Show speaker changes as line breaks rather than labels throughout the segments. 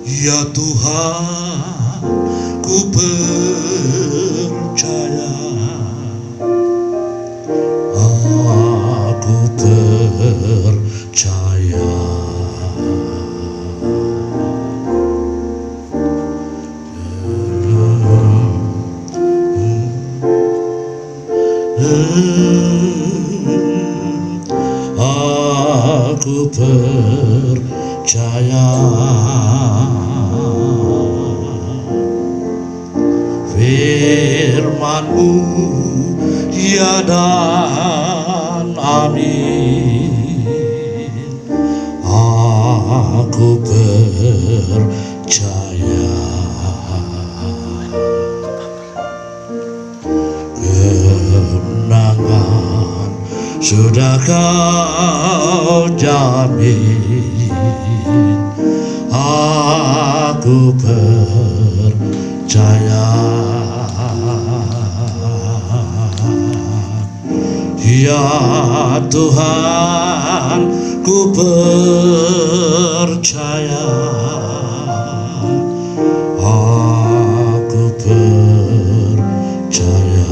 Ya Tuhan, ku percaya, aku percaya. Aku percaya firman-Mu, ya dan amin. Aku percaya kemenangan sudah Kau jamin. Aku percaya, ya Tuhan, ku percaya, aku percaya.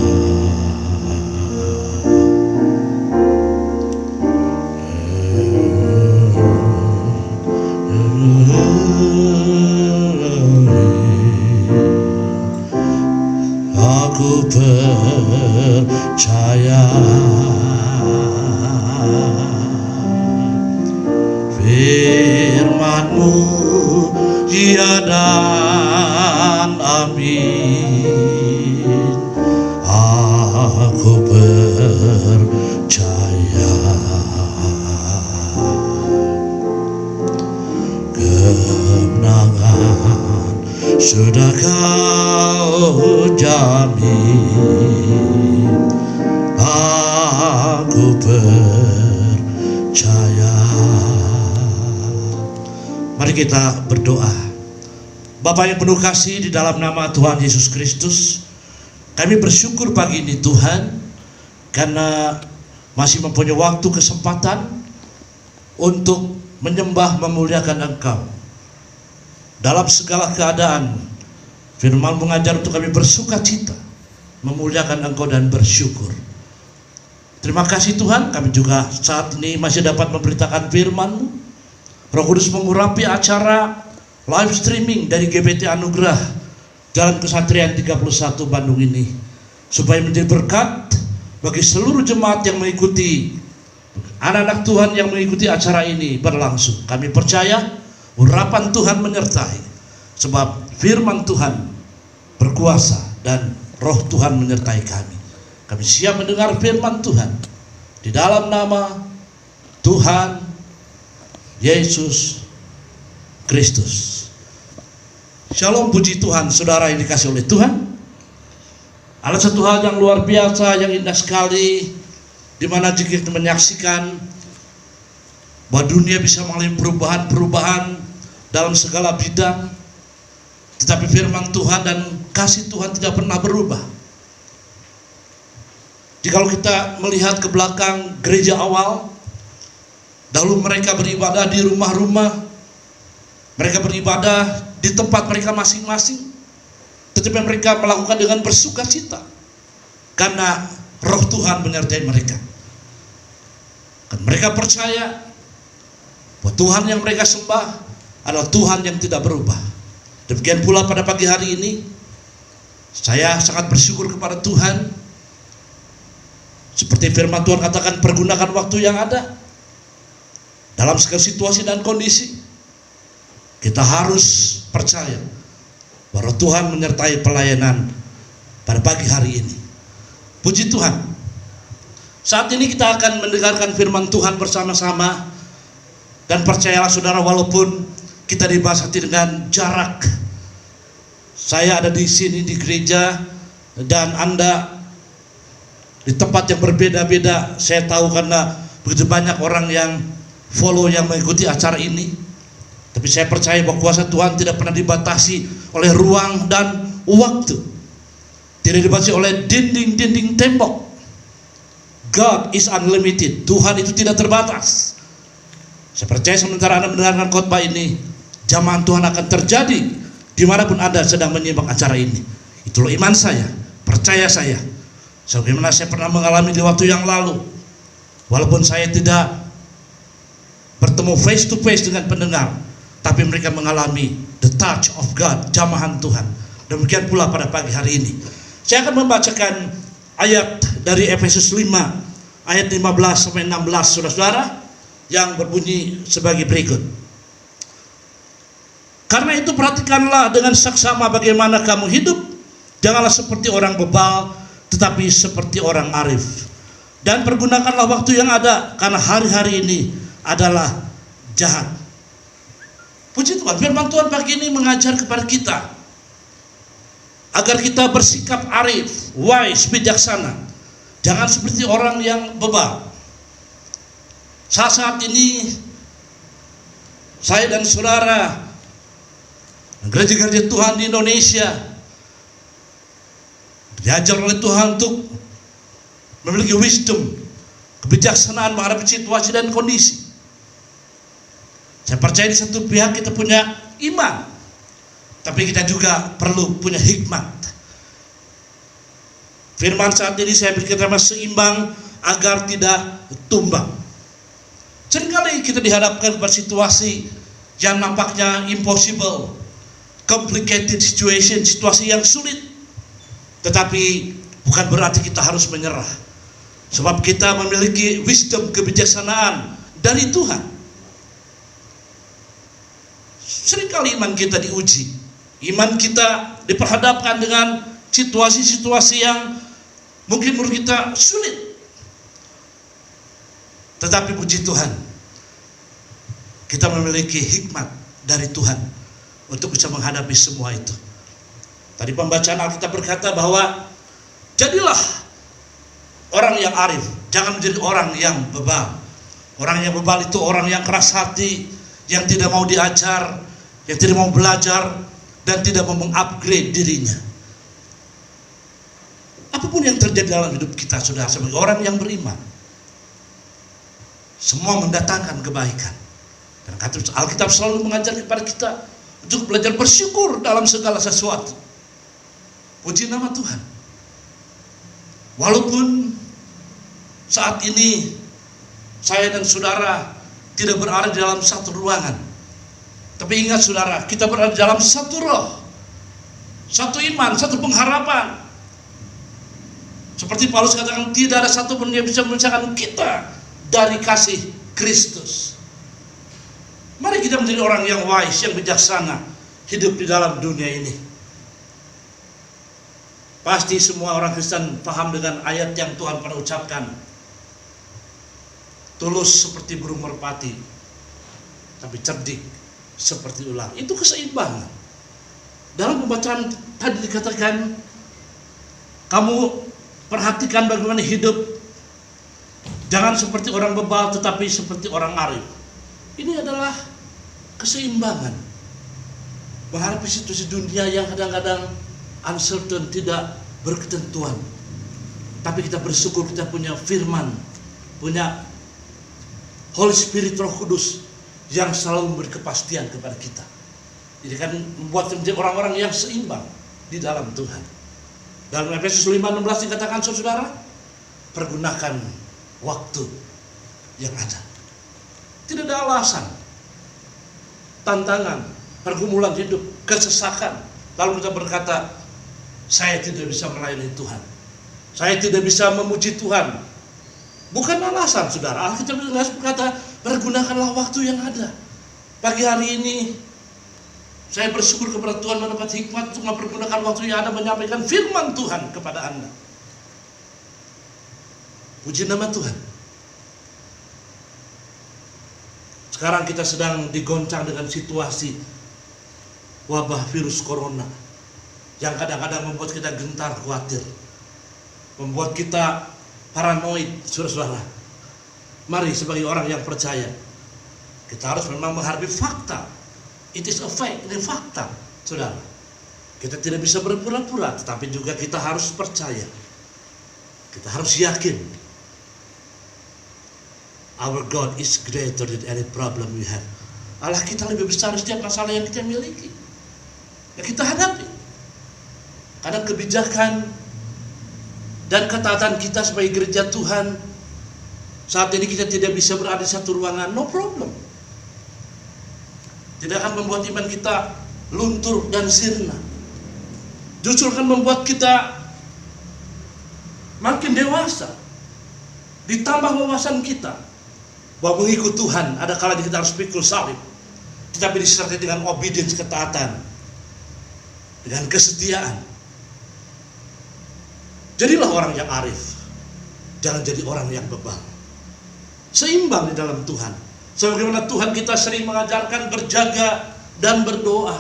Aku percaya firman-Mu, ya dan amin. Aku percaya kemenangan sudah Kau jamin. Aku percaya. Mari kita berdoa. Bapa yang penuh kasih, di dalam nama Tuhan Yesus Kristus, kami bersyukur pagi ini Tuhan, karena masih mempunyai waktu kesempatan untuk menyembah memuliakan Engkau. Dalam segala keadaan, firman mengajar untuk kami bersuka cita, memuliakan Engkau dan bersyukur. Terima kasih Tuhan, kami juga saat ini masih dapat memberitakan firman-Mu. Roh Kudus mengurapi acara live streaming dari GBT Anugerah Jalan Kesatrian 31 Bandung ini, supaya menjadi berkat bagi seluruh jemaat yang mengikuti, anak-anak Tuhan yang mengikuti acara ini berlangsung. Kami percaya urapan Tuhan menyertai, sebab firman Tuhan berkuasa dan roh Tuhan menyertai kami. Kami siap mendengar firman Tuhan di dalam nama Tuhan Yesus Kristus. Shalom, puji Tuhan, saudara yang dikasih oleh Tuhan. Ada satu hal yang luar biasa, yang indah sekali, di mana jika kita menyaksikan bahwa dunia bisa mengalami perubahan-perubahan dalam segala bidang, tetapi firman Tuhan dan kasih Tuhan tidak pernah berubah. Jikalau kita melihat ke belakang gereja awal, dahulu mereka beribadah di rumah-rumah, mereka beribadah di tempat mereka masing-masing, tetapi mereka melakukan dengan bersuka cita, karena roh Tuhan menyertai mereka. Dan mereka percaya bahwa Tuhan yang mereka sembah adalah Tuhan yang tidak berubah. Demikian pula pada pagi hari ini, saya sangat bersyukur kepada Tuhan. Seperti firman Tuhan katakan, pergunakan waktu yang ada. Dalam segala situasi dan kondisi, kita harus percaya bahwa Tuhan menyertai pelayanan pada pagi hari ini. Puji Tuhan. Saat ini kita akan mendengarkan firman Tuhan bersama-sama. Dan percayalah saudara, walaupun kita dibasati dengan jarak, saya ada di sini di gereja dan Anda di tempat yang berbeda-beda. Saya tahu karena begitu banyak orang yang follow, yang mengikuti acara ini. Tapi saya percaya bahwa kuasa Tuhan tidak pernah dibatasi oleh ruang dan waktu, tidak dibatasi oleh dinding-dinding tembok. God is unlimited. Tuhan itu tidak terbatas. Saya percaya sementara Anda mendengarkan khotbah ini, Jamahan Tuhan akan terjadi dimanapun Anda sedang menyimak acara ini. Itulah iman saya, percaya saya. Sebagaimana saya pernah mengalami di waktu yang lalu, walaupun saya tidak bertemu face to face dengan pendengar, tapi mereka mengalami the touch of God, jamahan Tuhan. Demikian pula pada pagi hari ini. Saya akan membacakan ayat dari Efesus 5 ayat 15 sampai 16, saudara-saudara, yang berbunyi sebagai berikut. Karena itu perhatikanlah dengan saksama bagaimana kamu hidup. Janganlah seperti orang bebal, tetapi seperti orang arif. Dan pergunakanlah waktu yang ada, karena hari-hari ini adalah jahat. Puji Tuhan, firman Tuhan pagi ini mengajar kepada kita agar kita bersikap arif, wise, bijaksana. Jangan seperti orang yang bebal. Saat ini saya dan saudara gereja-gereja Tuhan di Indonesia diajar oleh Tuhan untuk memiliki wisdom, kebijaksanaan menghadapi situasi dan kondisi. Saya percaya di satu pihak kita punya iman, tapi kita juga perlu punya hikmat. Firman saat ini saya berikan nama seimbang agar tidak tumbang. Seringkali kita dihadapkan pada situasi yang nampaknya impossible, complicated situation, situasi yang sulit. Tetapi bukan berarti kita harus menyerah, sebab kita memiliki wisdom, kebijaksanaan dari Tuhan. Seringkali iman kita diuji, iman kita diperhadapkan dengan situasi-situasi yang mungkin menurut kita sulit. Tetapi puji Tuhan, kita memiliki hikmat dari Tuhan untuk bisa menghadapi semua itu. Tadi pembacaan Alkitab berkata bahwa jadilah orang yang arif, jangan menjadi orang yang bebal. Orang yang bebal itu orang yang keras hati, yang tidak mau diajar, yang tidak mau belajar, dan tidak mau mengupgrade dirinya. Apapun yang terjadi dalam hidup kita, saudara, sebagai orang yang beriman, semua mendatangkan kebaikan. Dan Alkitab selalu mengajar kepada kita untuk belajar bersyukur dalam segala sesuatu. Puji nama Tuhan. Walaupun saat ini saya dan saudara tidak berada di dalam satu ruangan, tapi ingat saudara, kita berada di dalam satu roh, satu iman, satu pengharapan. Seperti Paulus katakan, tidak ada satu pun yang bisa memisahkan kita dari kasih Kristus. Mari kita menjadi orang yang wise, yang bijaksana, hidup di dalam dunia ini. Pasti semua orang Kristen paham dengan ayat yang Tuhan pernah ucapkan. Tulus seperti burung merpati, tapi cerdik seperti ular. Itu keseimbangan. Dalam pembacaan tadi dikatakan, kamu perhatikan bagaimana hidup. Jangan seperti orang bebal, tetapi seperti orang arif. Ini adalah keseimbangan. Menghadapi situasi dunia yang kadang-kadang uncertain, tidak berketentuan. Tapi kita bersyukur kita punya firman, punya Holy Spirit, Roh Kudus yang selalu memberi kepastian kepada kita. Jadi kan membuat menjadi orang-orang yang seimbang di dalam Tuhan. Dalam Efesus 5:16 dikatakan, saudara, pergunakan waktu yang ada. Tidak ada alasan, tantangan, pergumulan hidup, kesesakan, lalu kita berkata, saya tidak bisa melayani Tuhan, saya tidak bisa memuji Tuhan. Bukan alasan, saudara. Alkitab berkata, pergunakanlah waktu yang ada. Pagi hari ini saya bersyukur kepada Tuhan mendapat hikmat untuk mempergunakan waktu yang ada menyampaikan firman Tuhan kepada Anda. Puji nama Tuhan. Sekarang kita sedang digoncang dengan situasi wabah virus corona yang kadang-kadang membuat kita gentar, khawatir, membuat kita paranoid, saudara-saudara. Mari sebagai orang yang percaya, kita harus memang menghadapi fakta. It is a fact, ini fakta, saudara. Kita tidak bisa berpura-pura, tetapi juga kita harus percaya. Kita harus yakin. Our God is greater than any problem we have. Allah kita lebih besar setiap masalah yang kita miliki, yang kita hadapi. Karena kebijakan dan ketaatan kita sebagai gereja Tuhan, saat ini kita tidak bisa berada di satu ruangan, no problem. Tidak akan membuat iman kita luntur dan sirna. Justru akan membuat kita makin dewasa. Ditambah wawasan kita bahwa mengikut Tuhan ada kalanya kita harus pikul salib, tetapi disertai dengan obedience, ketaatan, dengan kesetiaan. Jadilah orang yang arif, jangan jadi orang yang bebal. Seimbang di dalam Tuhan. Sebagaimana Tuhan kita sering mengajarkan berjaga dan berdoa.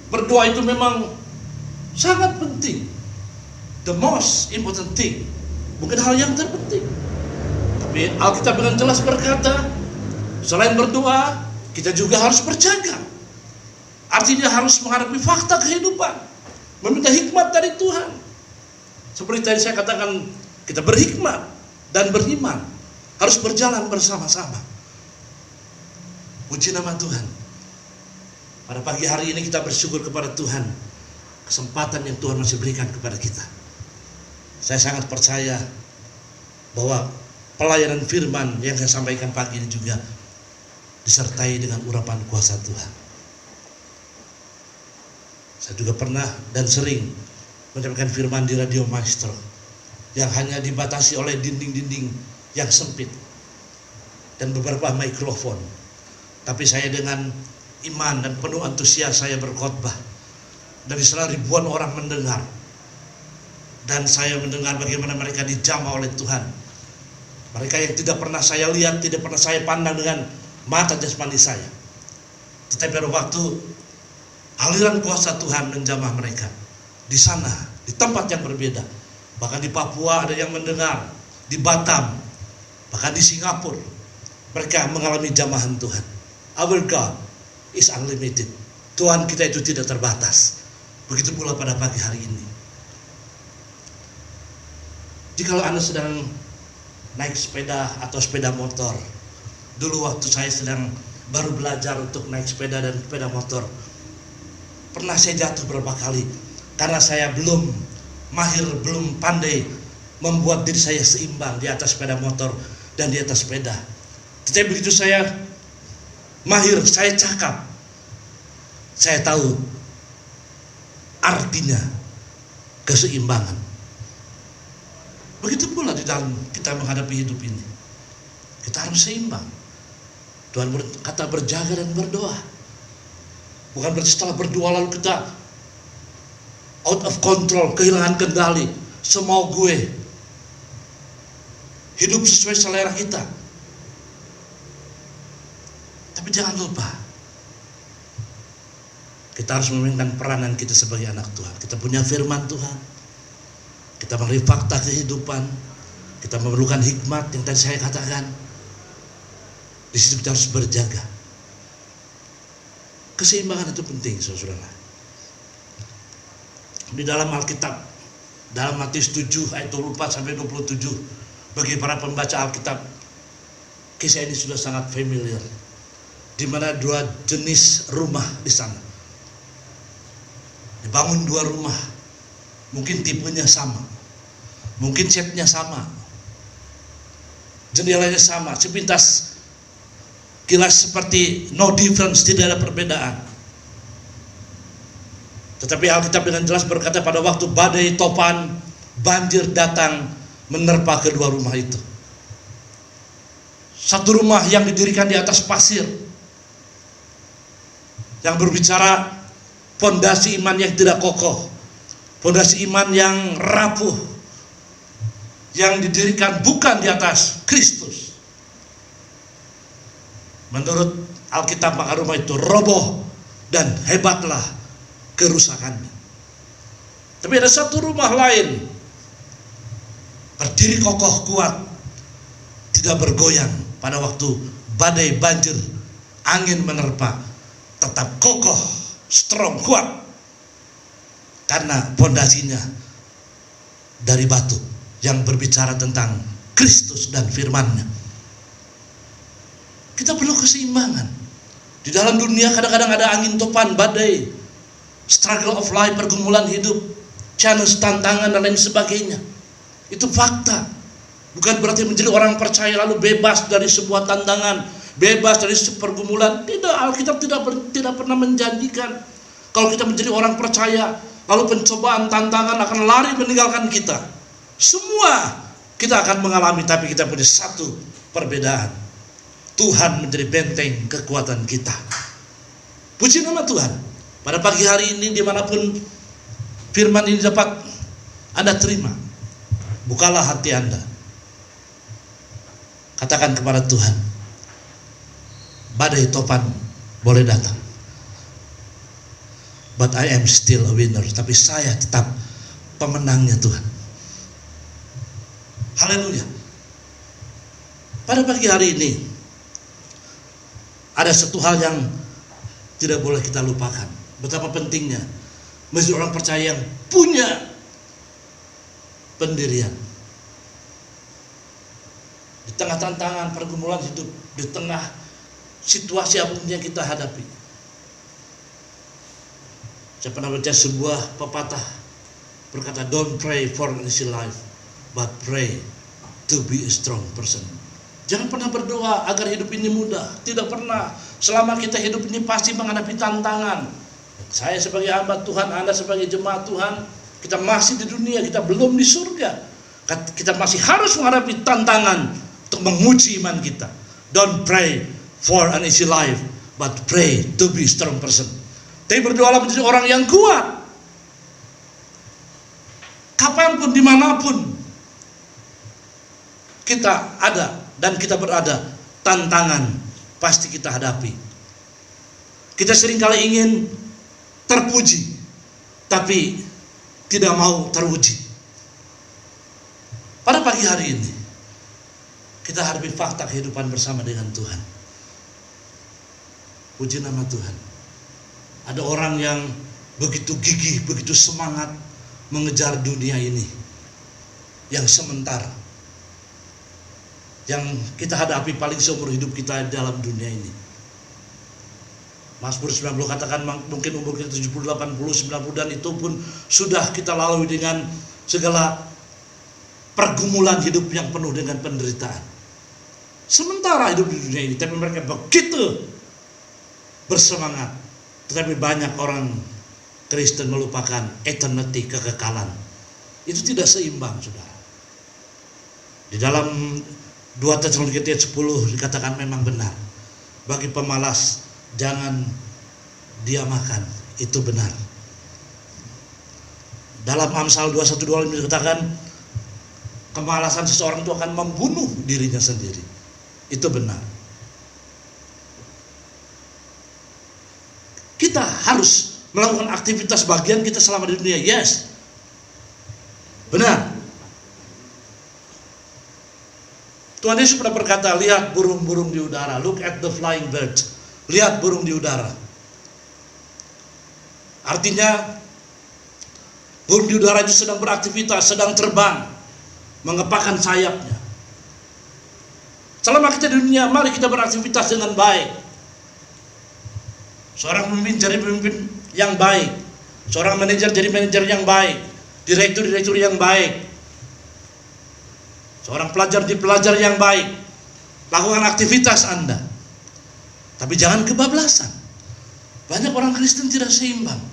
Berdoa itu memang sangat penting. The most important thing. Bukan hal yang terpenting. Tapi Alkitab dengan jelas berkata, selain berdoa, kita juga harus berjaga. Artinya harus menghadapi fakta kehidupan, meminta hikmat dari Tuhan. Seperti tadi saya katakan, kita berhikmat dan beriman, harus berjalan bersama-sama. Puji nama Tuhan. Pada pagi hari ini kita bersyukur kepada Tuhan, kesempatan yang Tuhan masih berikan kepada kita. Saya sangat percaya bahwa pelayanan firman yang saya sampaikan pagi ini juga disertai dengan urapan kuasa Tuhan. Saya juga pernah dan sering menyampaikan firman di Radio Maestro yang hanya dibatasi oleh dinding-dinding yang sempit dan beberapa mikrofon. Tapi saya dengan iman dan penuh antusias saya berkhotbah, dan di sana ribuan orang mendengar, dan saya mendengar bagaimana mereka dijamah oleh Tuhan. Mereka yang tidak pernah saya lihat, tidak pernah saya pandang dengan mata jasmani saya, tetapi pada waktu aliran kuasa Tuhan menjamah mereka di sana, di tempat yang berbeda. Bahkan di Papua ada yang mendengar, di Batam, bahkan di Singapura, mereka mengalami jamahan Tuhan. Our God is unlimited. Tuhan kita itu tidak terbatas. Begitu pula pada pagi hari ini. Jikalau Anda sedang naik sepeda atau sepeda motor, dulu waktu saya sedang baru belajar untuk naik sepeda dan sepeda motor, pernah saya jatuh beberapa kali karena saya belum mahir, belum pandai membuat diri saya seimbang di atas sepeda motor dan di atas sepeda. Tetapi begitu saya mahir, saya cakap, saya tahu artinya keseimbangan. Begitu pula di dalam kita menghadapi hidup ini, kita harus seimbang. Tuhan berkata berjaga dan berdoa. Bukan berarti setelah berdoa lalu kita out of control, kehilangan kendali, semau gue, hidup sesuai selera kita. Tapi jangan lupa, kita harus memainkan peranan kita sebagai anak Tuhan. Kita punya firman Tuhan, kita mengerti fakta kehidupan, kita memerlukan hikmat yang tadi saya katakan. Di situ kita harus berjaga. Keseimbangan itu penting, saudara. Di dalam Alkitab, dalam Matius 7 ayat 24 sampai 27, bagi para pembaca Alkitab, kisah ini sudah sangat familiar. Di mana dua jenis rumah di sana. Dibangun dua rumah, mungkin tipenya sama, mungkin shape-nya sama, jendelanya sama, sepintas kilas seperti no difference, tidak ada perbedaan. Tetapi Alkitab dengan jelas berkata pada waktu badai topan, banjir datang menerpa kedua rumah itu. Satu rumah yang didirikan di atas pasir, yang berbicara fondasi iman yang tidak kokoh, fondasi iman yang rapuh, yang didirikan bukan di atas Kristus. Menurut Alkitab maka rumah itu roboh dan hebatlah kerusakannya. Tapi ada satu rumah lain, berdiri kokoh kuat, tidak bergoyang pada waktu badai banjir, angin menerpa, tetap kokoh, strong, kuat, karena fondasinya dari batu yang berbicara tentang Kristus dan firman-Nya. Kita perlu keseimbangan. Di dalam dunia kadang-kadang ada angin topan, badai, struggle of life, pergumulan hidup, challenge, tantangan, dan lain sebagainya. Itu fakta. Bukan berarti menjadi orang percaya lalu bebas dari sebuah tantangan, bebas dari pergumulan. Tidak, Alkitab tidak pernah menjanjikan kalau kita menjadi orang percaya lalu pencobaan, tantangan akan lari meninggalkan kita. Semua kita akan mengalami, tapi kita punya satu perbedaan. Tuhan menjadi benteng kekuatan kita. Puji nama Tuhan. Pada pagi hari ini dimanapun firman ini dapat Anda terima, bukalah hati Anda. Katakan kepada Tuhan, badai topan boleh datang, but I am still a winner. Tapi saya tetap pemenangnya Tuhan. Haleluya. Pada pagi hari ini ada satu hal yang tidak boleh kita lupakan. Betapa pentingnya menjadi orang percaya yang punya pendirian. Di tengah tantangan, pergumulan hidup, di tengah situasi apapun yang kita hadapi. Saya pernah baca sebuah pepatah berkata, don't pray for an easy life, but pray to be a strong person. Jangan pernah berdoa agar hidup ini mudah. Tidak pernah. Selama kita hidup ini pasti menghadapi tantangan. Saya sebagai hamba Tuhan, Anda sebagai jemaat Tuhan, kita masih di dunia, kita belum di surga. Kita masih harus menghadapi tantangan untuk menguji iman kita. Don't pray for an easy life, but pray to be a strong person. Tapi berdoalah menjadi orang yang kuat. Kapanpun, dimanapun kita ada dan kita berada, tantangan pasti kita hadapi. Kita seringkali ingin terpuji, tapi tidak mau teruji. Pada pagi hari ini kita hadapi fakta kehidupan bersama dengan Tuhan. Puji nama Tuhan. Ada orang yang begitu gigih, begitu semangat mengejar dunia ini yang sementara, yang kita hadapi paling seumur hidup kita dalam dunia ini. Mazmur 90 katakan mungkin umur kita 70, 80, 90, dan itu pun sudah kita lalui dengan segala pergumulan hidup yang penuh dengan penderitaan. Sementara hidup di dunia ini, tapi mereka begitu bersemangat. Tetapi banyak orang Kristen melupakan eternity, kekekalan. Itu tidak seimbang, saudara. Di dalam 2 Tesalonika 10 dikatakan memang benar, bagi pemalas jangan dia makan, itu benar. Dalam Amsal 21:25 dikatakan kemalasan seseorang itu akan membunuh dirinya sendiri, itu benar. Kita harus melakukan aktivitas bagian kita selama di dunia, yes, benar. Tuhan Yesus pernah berkata, lihat burung-burung di udara, look at the flying birds. Lihat burung di udara. Artinya burung di udara itu sedang beraktivitas, sedang terbang, mengepakkan sayapnya. Selama kita di dunia, mari kita beraktivitas dengan baik. Seorang pemimpin jadi pemimpin yang baik, seorang manajer jadi manajer yang baik, direktur yang baik, seorang pelajar jadi pelajar yang baik. Lakukan aktivitas Anda, tapi jangan kebablasan. Banyak orang Kristen tidak seimbang.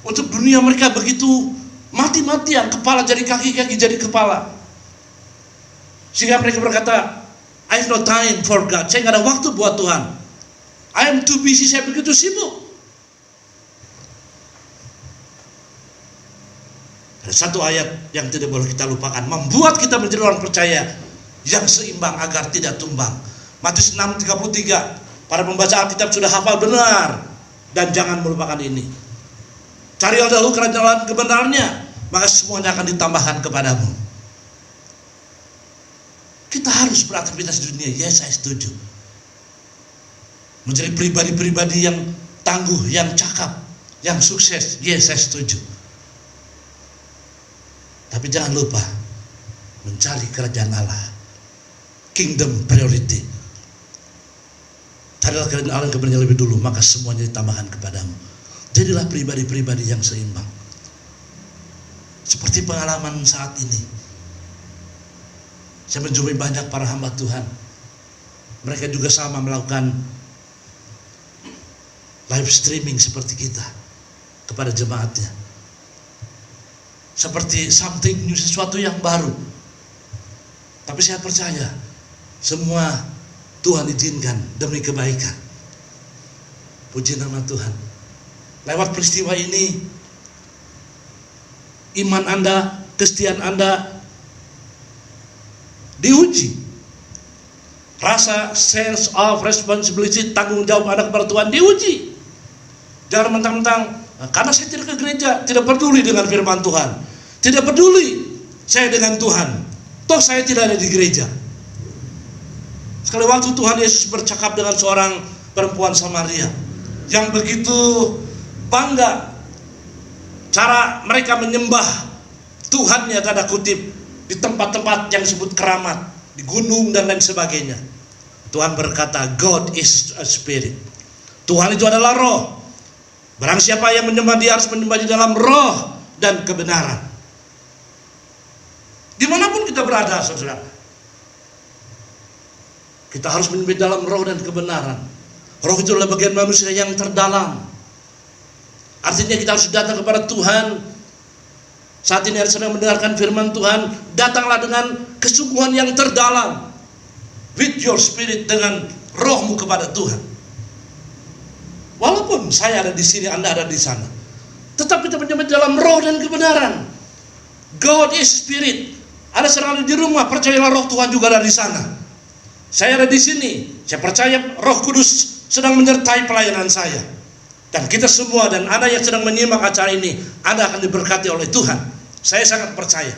Untuk dunia mereka begitu mati-matian, kepala jadi kaki, kaki jadi kepala, sehingga mereka berkata, I have no time for God. Saya nggak ada waktu buat Tuhan. I am too busy, saya begitu sibuk. Ada satu ayat yang tidak boleh kita lupakan, membuat kita menjadi orang percaya yang seimbang agar tidak tumbang. Matius 6:33. Para pembaca Alkitab sudah hafal benar, dan jangan melupakan ini. Carilah dahulu kerajaan kebenarannya, maka semuanya akan ditambahkan kepadamu. Kita harus beraktivitas di dunia, yes, saya setuju. Menjadi pribadi-pribadi yang tangguh, yang cakap, yang sukses, yes, saya setuju. Tapi jangan lupa mencari kerajaan Allah, kingdom priority. Carilah kerajaan Allah dan kebenarannya lebih dulu, maka semuanya ditambahkan kepadamu. Jadilah pribadi-pribadi yang seimbang. Seperti pengalaman saat ini, saya menjumpai banyak para hamba Tuhan. Mereka juga sama melakukan live streaming seperti kita kepada jemaatnya. Seperti something new, sesuatu yang baru. Tapi saya percaya semua Tuhan izinkan demi kebaikan. Puji nama Tuhan. Lewat peristiwa ini, iman Anda, kesetiaan Anda diuji. Rasa sense of responsibility, tanggung jawab Anda kepada Tuhan diuji. Jangan mentang-mentang karena saya tidak ke gereja, tidak peduli dengan firman Tuhan, tidak peduli saya dengan Tuhan, toh saya tidak ada di gereja. Sekali waktu Tuhan Yesus bercakap dengan seorang perempuan Samaria yang begitu bangga cara mereka menyembah Tuhannya, tanda kutip, di tempat-tempat yang disebut keramat, di gunung dan lain sebagainya. Tuhan berkata, God is a spirit. Tuhan itu adalah roh. Barang siapa yang menyembah Dia harus menyembah di dalam roh dan kebenaran. Dimanapun kita berada, saudara, kita harus menyembah dalam roh dan kebenaran. Roh itu adalah bagian manusia yang terdalam. Artinya kita harus datang kepada Tuhan. Saat ini Anda sedang mendengarkan firman Tuhan, datanglah dengan kesungguhan yang terdalam. With your spirit, dengan rohmu kepada Tuhan. Walaupun saya ada di sini, Anda ada di sana, tetap kita menyembah dalam roh dan kebenaran. God is spirit. Anda sedang ada di rumah, percayalah roh Tuhan juga ada di sana. Saya ada di sini, saya percaya Roh Kudus sedang menyertai pelayanan saya. Dan kita semua dan Anda yang sedang menyimak acara ini, Anda akan diberkati oleh Tuhan. Saya sangat percaya.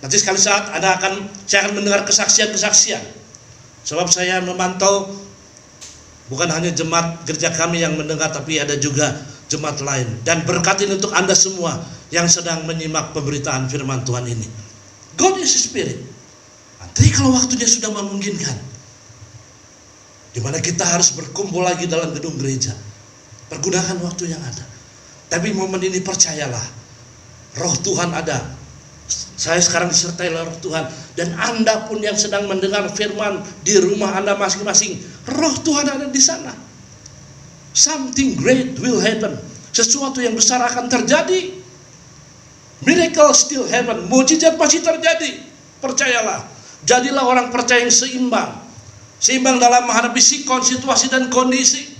Nanti sekali saat saya akan mendengar kesaksian-kesaksian. Sebab saya memantau bukan hanya jemaat gereja kami yang mendengar, tapi ada juga jemaat lain. Dan berkat ini untuk Anda semua yang sedang menyimak pemberitaan firman Tuhan ini. God is spirit. Nanti kalau waktunya sudah memungkinkan, di mana kita harus berkumpul lagi dalam gedung gereja, pergunakan waktu yang ada. Tapi momen ini percayalah, roh Tuhan ada. Saya sekarang disertai oleh roh Tuhan. Dan Anda pun yang sedang mendengar firman di rumah Anda masing-masing, roh Tuhan ada di sana. Something great will happen. Sesuatu yang besar akan terjadi. Miracle still happen. Mujizat masih terjadi. Percayalah. Jadilah orang percaya yang seimbang. Seimbang dalam menghadapi sikon, situasi dan kondisi.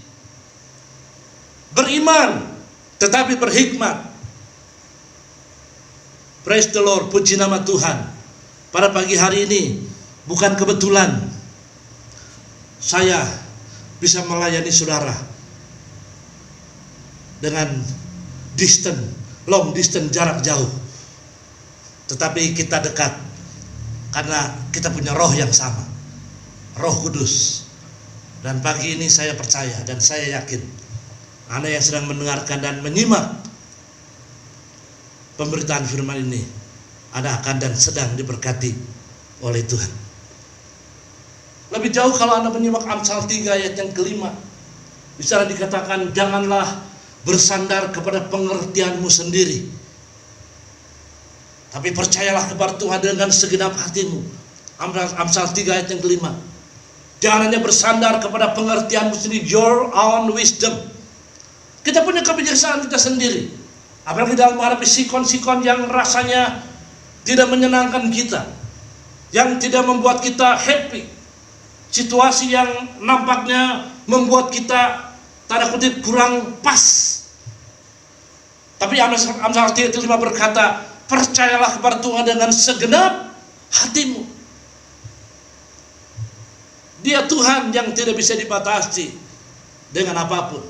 Beriman, tetapi berhikmat. Praise the Lord, puji nama Tuhan. Pada pagi hari ini, bukan kebetulan saya bisa melayani saudara dengan long distance, jarak jauh. Tetapi kita dekat karena kita punya roh yang sama, Roh Kudus. Dan pagi ini saya percaya dan saya yakin Anda yang sedang mendengarkan dan menyimak pemberitaan firman ini, Anda akan dan sedang diberkati oleh Tuhan. Lebih jauh kalau Anda menyimak Amsal 3 ayat yang kelima, di sana dikatakan, janganlah bersandar kepada pengertianmu sendiri, tapi percayalah kepada Tuhan dengan segenap hatimu. Amsal 3 ayat yang kelima. Jangan hanya bersandar kepada pengertianmu sendiri, your own wisdom. Kita punya kebijaksanaan kita sendiri. Apalagi dalam menghadapi sikon-sikon yang rasanya tidak menyenangkan kita, yang tidak membuat kita happy, situasi yang nampaknya membuat kita tanda kutip kurang pas. Tapi Amsal 3 ayat 5 berkata, percayalah kepada Tuhan dengan segenap hatimu. Dia Tuhan yang tidak bisa dibatasi dengan apapun.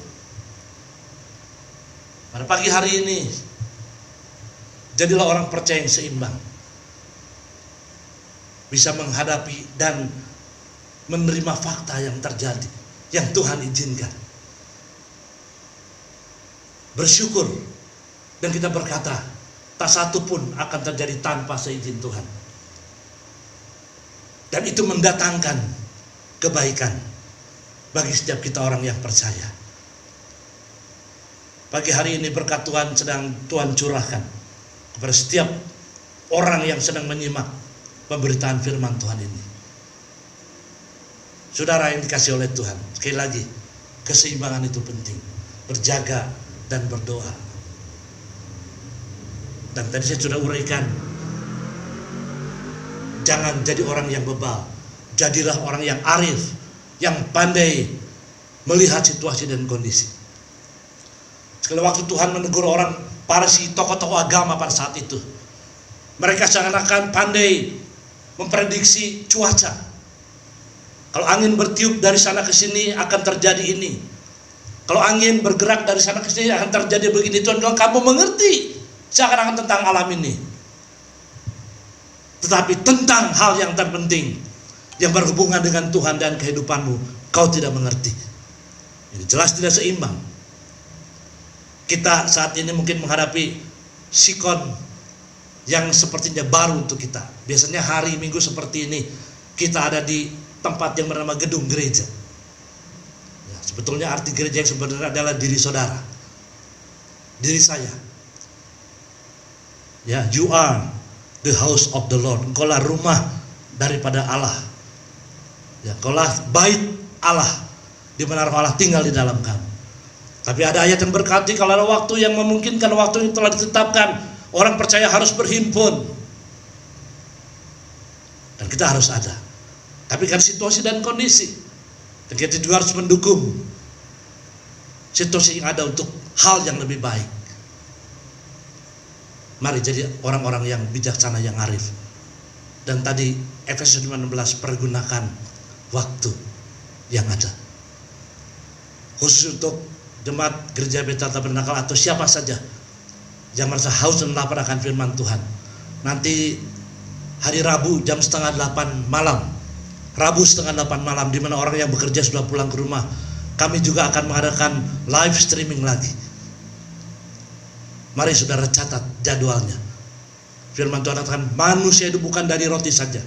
Pada pagi hari ini, jadilah orang percaya yang seimbang, bisa menghadapi dan menerima fakta yang terjadi, yang Tuhan izinkan. Bersyukur, dan kita berkata, tak satu pun akan terjadi tanpa seizin Tuhan. Dan itu mendatangkan kebaikan. bagi setiap kita orang yang percaya. Pagi hari ini berkat Tuhan sedang Tuhan curahkan kepada setiap orang yang sedang menyimak pemberitaan firman Tuhan ini. Saudara yang dikasih oleh Tuhan, sekali lagi, keseimbangan itu penting. Berjaga dan berdoa. Dan tadi saya sudah uraikan, jangan jadi orang yang bebal. Jadilah orang yang arif, yang pandai melihat situasi dan kondisi. Sekali waktu Tuhan menegur orang, para si tokoh-tokoh agama pada saat itu, mereka seakan-akan pandai memprediksi cuaca. Kalau angin bertiup dari sana ke sini akan terjadi ini. Kalau angin bergerak dari sana ke sini akan terjadi begini. Tuhan bilang, kamu mengerti seakan-akan tentang alam ini. Tetapi tentang hal yang terpenting, yang berhubungan dengan Tuhan dan kehidupanmu, kau tidak mengerti. Ini jelas tidak seimbang. Kita saat ini mungkin menghadapi sikon yang sepertinya baru untuk kita. Biasanya hari Minggu seperti ini kita ada di tempat yang bernama gedung gereja. Ya, sebetulnya arti gereja yang sebenarnya adalah diri saudara, diri saya. Ya, you are the house of the Lord. Engkaulah rumah daripada Allah. Ya, engkaulah bait Allah, di mana roh Allah tinggal di dalam kamu. Tapi ada ayat yang berkati, kalau ada waktu yang memungkinkan, waktu yang telah ditetapkan, orang percaya harus berhimpun. Dan kita harus ada. Tapi kan situasi dan kondisi, dan kita juga harus mendukung situasi yang ada untuk hal yang lebih baik. Mari jadi orang-orang yang bijaksana, yang arif. Dan tadi Efesus 15, pergunakan waktu yang ada. Khusus untuk jemaat gereja Bethel Tabernakel atau siapa saja yang merasa haus dan lapar akan firman Tuhan. Nanti hari Rabu jam 7:30 malam, Rabu 7:30 malam, di mana orang yang bekerja sudah pulang ke rumah, kami juga akan mengadakan live streaming lagi. Mari saudara catat jadwalnya. Firman Tuhan katakan, manusia itu bukan dari roti saja,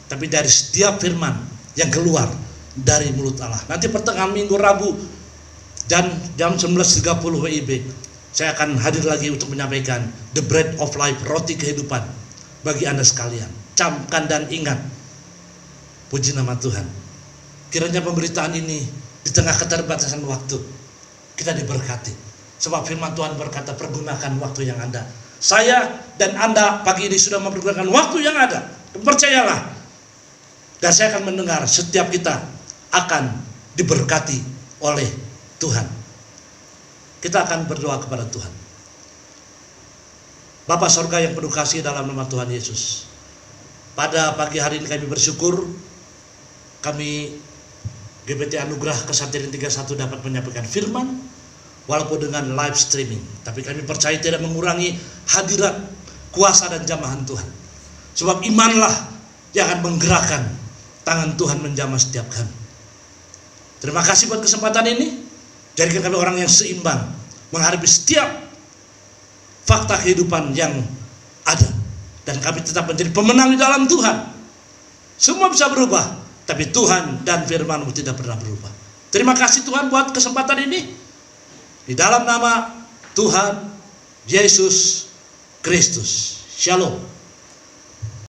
tapi dari setiap firman yang keluar dari mulut Allah. Nanti pertengahan minggu Rabu dan jam 19.30 WIB, saya akan hadir lagi untuk menyampaikan The Bread of Life, roti kehidupan bagi Anda sekalian. Camkan dan ingat, puji nama Tuhan, kiranya pemberitaan ini di tengah keterbatasan waktu kita diberkati. Sebab firman Tuhan berkata, pergunakan waktu yang ada. Saya dan Anda pagi ini sudah mempergunakan waktu yang ada. Percayalah. Dan saya akan mendengar setiap kita akan diberkati oleh Tuhan. Kita akan berdoa kepada Tuhan. Bapa sorga yang penuh kasih, dalam nama Tuhan Yesus, pada pagi hari ini kami bersyukur kami GBT Anugerah Kesatian 31 dapat menyampaikan firman walaupun dengan live streaming. Tapi kami percaya tidak mengurangi hadirat, kuasa dan jamahan Tuhan. Sebab imanlah yang akan menggerakkan tangan Tuhan menjamah setiap kami. Terima kasih buat kesempatan ini. Jadikan kami orang yang seimbang menghadapi setiap fakta kehidupan yang ada. Dan kami tetap menjadi pemenang di dalam Tuhan. Semua bisa berubah, tapi Tuhan dan firman-Mu tidak pernah berubah. Terima kasih Tuhan buat kesempatan ini. Di dalam nama Tuhan Yesus Kristus. Shalom.